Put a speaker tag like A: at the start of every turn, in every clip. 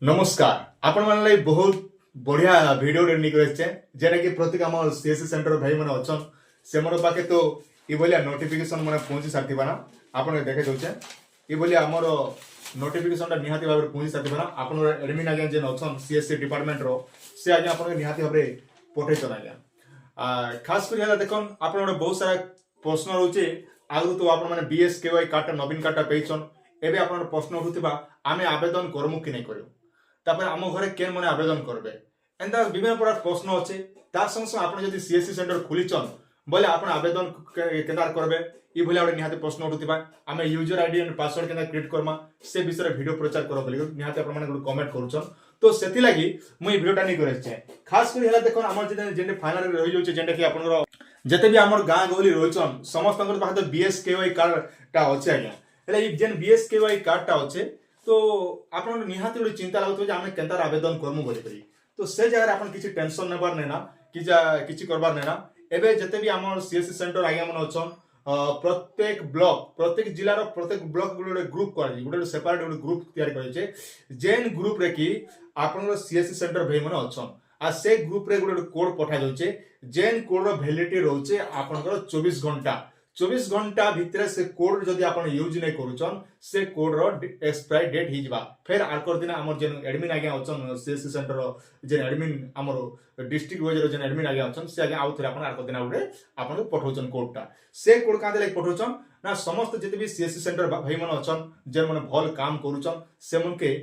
A: नमस्कार आपण मन बहुत बढ़िया वीडियो निकल जेटा कि प्रत्येक आम सीएससी सेंटर भाई मैंने अच्छन से मोर पाखे तो ये नोटिफिकेशन मैंने पहुंची सारी ना आप देखे दौचे ये आमर नोटिफिकेशन निहाती भाव पहुंची सारी ना आप एडमिन आज्ञा जेन अच्छन सीएससी डिपार्टमेंट रो से आज्ञा आप निहाती भाव पठेसन आज्ञा खास कर देखन आप बहुत सारा प्रश्न रोचे आगु तो आप बीएस केवाई कार्डटा नवीन कार्डटा पेचन एबे आप प्रश्न उठुवा आम आवेदन करमु कि नहीं करूँ तापर आम घरे केन मैंने आवेदन करबे एंता विभिन्न प्रकार प्रश्न अच्छे तार संग संग आपन जदि सीएससी सेंटर खुलीचन बोले आपन आवेदन केदार करबे ई भले आउटे निहाते प्रश्न उठुतिबा आमे यूजर आईडी एंड पासवर्ड केना क्रिएट करमा से विषय वीडियो प्रचार करो बोली निहाते आपन माने कमेंट करूछन तो सेति लागि मु ई वीडियोटा नै करे छै खास कर हेला देखन हमर जेने फाइनल रहि जाउछ जेंटा कि आपन जते भी हमर गां गहली रहिछन समस्त पाखे तो बीएस केवाई कार्डटा अछि आज्ञा हेला ई जेन बीएस केवाई कार्डटा अछि तो आप निहाती गोटे चिंता लगुत आम के आवेदन करमु बोली तो से जगह आप किसी टेंशन नेबार नेना कि करबार नेना एबे जते भी आम सीएससी सेंटर आज्ञा मन अच्छन प्रत्येक ब्लॉक प्रत्येक जिलार प्रत्येक ब्लॉक गोटे ग्रुप कर गोटे सेपरेट गोटे ग्रुप तैयार करे जेन ग्रुप रे कि आपन सीएससी सेंटर भाई मन अच्छन आ से ग्रुप रे गोटे कोड पठा जाउचे जेन कोड रो वैलिडिटी रहउचे आपनकर 24 घंटा भितर से कोड जदि आपण यूज नहीं करूछन से कोड रो एक्सपायरी डेट ही जबा फिर आकर दिन हमर जेन एडमिन आज्ञा अच्छन सीएससी सेंटर जेन एडमिन हमर डिस्ट्रिक्ट वाइज रो जेन एडमिन आज्ञा अच्छन से आज्ञा आउथरे आपण आकर दिन उडे आपण पठौछन कोडटा से कोड कांदे लाग पठौछन ना समस्त जते भी सीएससी सेंटर भाई मन अच्छन जेन मन भल काम करूछन से मन के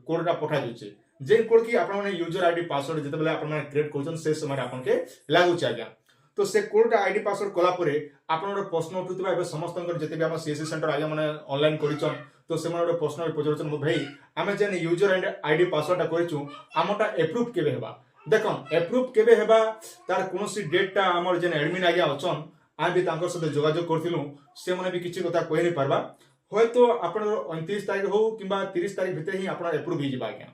A: कोडटा पठा जाउचे जेन कोड की आपण माने यूजर आईडी पासवर्ड जते बेले आपण माने क्रिएट करूछन से समय आपण के लागुचे आज्ञा तो से कोड आईडी पासवर्ड कला परे आपन प्रश्न उठुवा एबे समस्त जते भी हम सीएससी सेंटर आगे माने ऑनलाइन करिछन तो से माने प्रश्न पचरछन भाई आमे जेन यूजर एंड आईडी पासवर्डटा करिछु आमटा अप्रूव केबे हेबा देखन अप्रूव केबे हेबा तार कोनोसी डेटटा हमर जेन एडमिन आगे अछन आ भी तांकर साथे जोगाजोग करथिलु से माने भी किछि कथा कहि नै परबा होयतो आपन 29 तारिख हो किबा 30 तारिख भितर ही आपन अप्रूव ही जिबा आज्ञा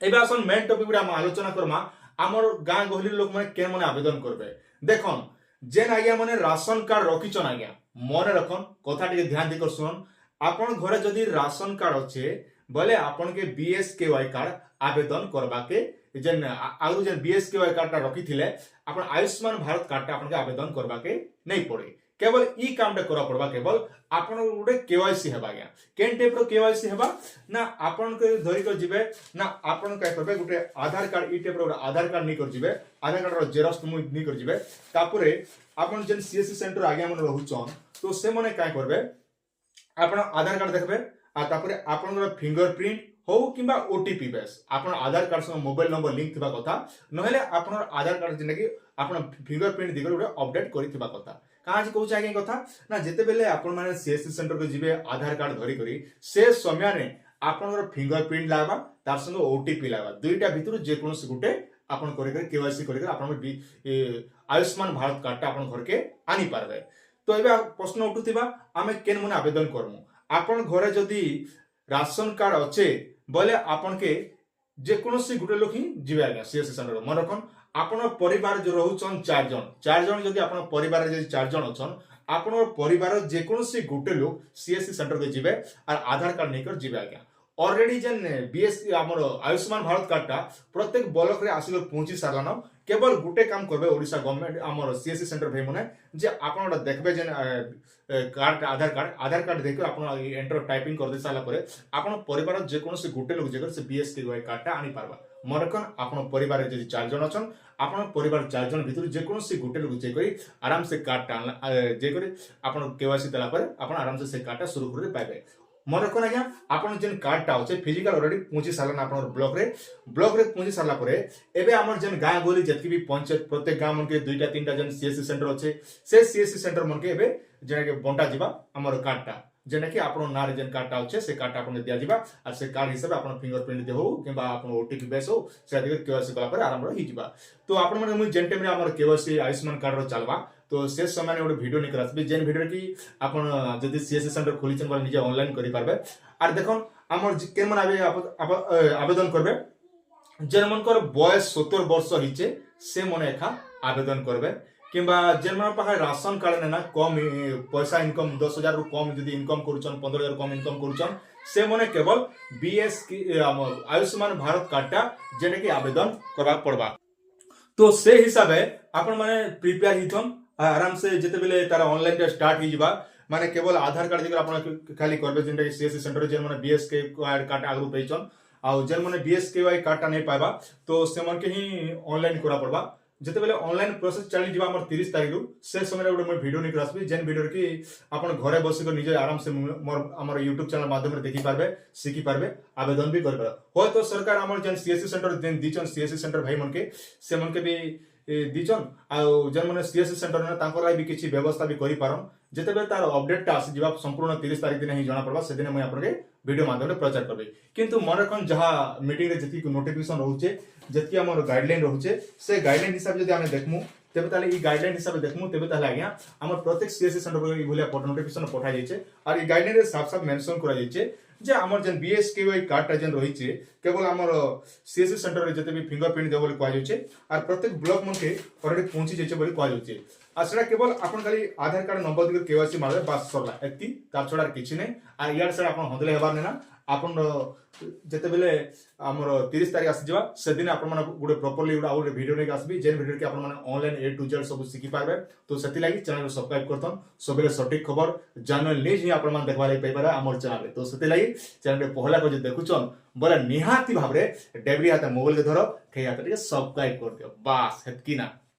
A: एबे आसन मेन टॉपिक रे हम आलोचना करमा हमर गां गहली लोक माने केन माने आवेदन करबे देखन जेन आज्ञा माने राशन कार्ड रखिछन आज्ञा मने रखन कथा टिके ध्यान देकर सुनन आपन घरे जदि राशन कार्ड अच्छे बोले आपन के बीएसकेवाई कार्ड आवेदन करबा के जेन आगु जेन बीएसकेवाई कार्डटा रखिथिले आपन आयुष्मान भारत कार्डटा आपन के आवेदन करबा के नहीं पड़े केवल ई कामटा करा पड़बा केवल आपन गोटे केवाईसी हेबा आज्ञा केन टाइप रो केवाईसी हेबा ना आपन के धरि कर जिवे ना आपन काय करबे गोटे आधार कार्ड ई टाइप रो आधार कार्ड नै कर जिवे आधार कार्ड रो जेरॉक्स मु नै कर जिवे तापरे आपन जेन सीएससी सेंटर आज्ञा मन रहउछन तो से माने काय करबे आपन आधार कार्ड देखबे आ तापरे आपन फिंगरप्रिंट हो किंबा ओटीपी बेस आपन आधार कार्ड संग मोबाइल नंबर लिंक थिबा कथा नहेले आपन आधार कार्ड जेने कि आपन फिंगरप्रिंट दिगर गोटे अपडेट करिथिबा कथा काज कहूछ आगे कथा ना जेते बेले आपन माने सीएससी सेंटर को जिबे आधार कार्ड धरि करी से समय रे आपन फिंगरप्रिंट लागबा तार संग ओटीपी लागबा दुईटा भितर जे कोनोसी गुटे आपन करि कर केवाईसी करि कर आपन आयुष्मान भारत कार्डटा आपन घर के आनी पारबे तो एबे प्रश्न उठुतिबा आमे केन मने आवेदन करमु आपन घरे जदी राशन कार्ड अच्छे बोले आपन के जे कोनोसी गुटे लोक ही जिबे आज्ञा सीएससी सेंटर मन रखन आपन परिवार जो रहउछन 4 जन जदी आपन परिवार जे 4 जन अछन आपन परिवार जे कोनोसी गुटे लोक सीएससी सेंटर के जिबे और आधार कार्ड नेकर जिबे आज्ञा ऑलरेडी जेन बीएस हमर आयुष्मान भारत कार्डटा प्रत्येक ब्लॉक रे आसिल पहुंची सारलान केवल गुटे काम करबे ओडिसा गवर्नमेंट हमर सीएससी सेंटर भाई माने जे आपन देखबे जेन कार्ड आधार कार्ड देखो आपन एंटर टाइपिंग कर दे साला परे आपन परिवार जे कोनोसी गुटे लोक जेकर से बीएस के कार्डटा आनी पारबा मनकन आपन परिवार जे 4 जन अछन आपन परिवार 4 जन भितर जे कोनोसी गुटे लोक जे करी आराम से कार्डटा जे करी आपन केवाईसी देला परे आपन आराम से कार्डटा शुरू कर पाइबे मन रखन आज्ञा आपन जेन कार्डटा होचे फिजिकल ऑलरेडी पहुंची सारलन आपन ब्लॉक रे पहुंची सारला परे एबे हमर जेन गां गोली जतकी भी पंचायत प्रत्येक गां मन के दुईटा तीनटा जेन सीएससी सेंटर होचे से सीएससी सेंटर मन के एबे जेना के बंटा जिबा हमर कार्डटा जेना कि आपन नारे जेन कार्डटा होचे से कार्डटा आपन दिया जिबा आ से कार्ड हिसाब आपन फिंगरप्रिंट दे हो किबा आपन ओटीपी बेस हो से अधिक केवाईसी कला परे आराम रे ही जिबा तो आपन मन मु जेन टाइम रे हमर केवाईसी आयुष्मान कार्ड रो चलबा तो से समय गोटे वीडियो निकल आसबे जेन वीडियो की आपन जदि सीएससी सेंटर खोलिछन बोले निजे ऑनलाइन करि पारबे आर देखन हमर केन मन आवेदन करबे जेन मनकर बयस 70 वर्ष हिचे से मन एखा आवेदन करबे किंबा जेन मन पाखे राशन कार्ड ना कम पैसा इनकम 10,000 रु कम जदि इनकम करूछन 15,000 कम इनकम करूछन से मने केवल बीएस आयुष्मान भारत कार्डटा जेने की आवेदन करबा पड़बा। तो से हिसाब है आपण माने प्रिपेयर हिथन आराम से जेते बेले तारा ऑनलाइन स्टार्ट ही जिबा माने केवल आधार कार्ड दिकर आपण खाली करबे जेंटा कि सीएससी सेंटर जेन माने बीएसके कार्ड आगु पेचन आ जेन माने बीएसके कार्डटा नहीं पाइबा तो से मन के ही ऑनलाइन करा पड़बा। जेते बेले ऑनलाइन प्रोसेस चली जिबा हमर 30 तारिख रु से समय रे गोटे वीडियो निकर आसबी जेन वीडियो की आपण घरे बसी को निजे आराम से मोर हमर YouTube चैनल माध्यम रे देखि पारबे सीखि पारबे आवेदन भी करबे। होय तो सरकार हमर जेन सीएससी सेंटर जेन दीचन सीएससी सेंटर भाई मन के से मन के भी दीचन आ जेन माने सीएससी सेंटर ने तांकर लाई भी किछि व्यवस्था भी करि पारन जेते बेले तार अपडेट टा आसी जिबा संपूर्ण 30 तारिख दिन ही जाना पड़बा से दिन मैं आपन के वीडियो माध्यम रे प्रचार करबे। किंतु मन कोन जहा मीटिंग रे जति नोटिफिकेशन रहउचे जति हमर गाइडलाइन रहउचे से गाइडलाइन हिसाब जदि हमें देखमु तेबे ताले ई गाइडलाइन हिसाब देखमु तेबे ताले आज्ञा हमर प्रत्येक सीएससी सेंटर पर ई भलिया नोटिफिकेशन पठा जाइछे और ई गाइडलाइन रे साफ साफ मेंशन करा जाइछे जे हमर जेन बीएसकेवाई कार्डटा जेन रहिछे केवल हमर सीएससी सेंटर रे जते भी फिंगरप्रिंट देबो बोली कहै जाइछे और प्रत्येक ब्लॉक मन के ऑलरेडी पहुंची जाइछे बोली कहै जाइछे आ सेटा केवल आपण खाली आधार कार्ड नंबर दिकर केवाईसी मारले बस सरला एति तार छोडा किछि नै आ यार से आपण हदले हेबार नै ना आपण जेते बेले हमर 30 तारिख आसी जिबा से दिन आपण माने गुडे प्रॉपर्ली गुडा और वीडियो नै आसबी जेन वीडियो के आपण माने ऑनलाइन ए टू जेड सब सिखि पारबे। तो सेति लागि चैनल सब्सक्राइब करतन सबले सटीक खबर जानल न्यूज ही आपण मान देखबा लागि पाइबारा हमर चैनल तो सेति लागि चैनल पहला को जे देखुचन बोले निहाती भाबरे डेबरी हाते मोबाइल के धरो खे हाते के सब्सक्राइब कर दियो बस हेतकी ना।